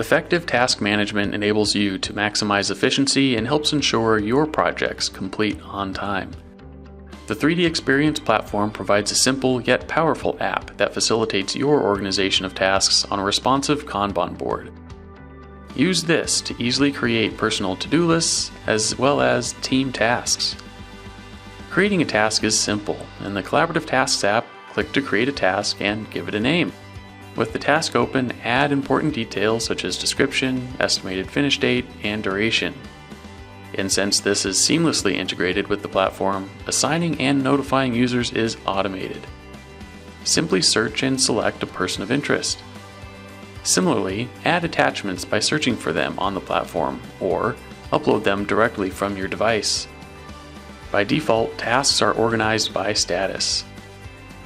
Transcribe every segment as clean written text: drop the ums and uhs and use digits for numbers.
Effective task management enables you to maximize efficiency and helps ensure your projects complete on time. The 3D Experience platform provides a simple yet powerful app that facilitates your organization of tasks on a responsive Kanban board. Use this to easily create personal to-do lists as well as team tasks. Creating a task is simple. In the Collaborative Tasks app, click to create a task and give it a name. With the task open, add important details such as description, estimated finish date, and duration. And since this is seamlessly integrated with the platform, assigning and notifying users is automated. Simply search and select a person of interest. Similarly, add attachments by searching for them on the platform, or upload them directly from your device. By default, tasks are organized by status.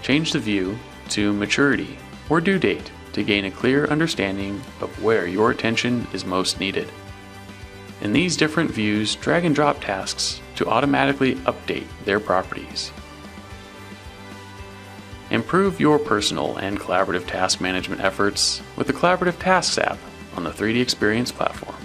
Change the view to maturity or due date to gain a clear understanding of where your attention is most needed. In these different views, drag and drop tasks to automatically update their properties. Improve your personal and collaborative task management efforts with the Collaborative Tasks app on the 3D Experience platform.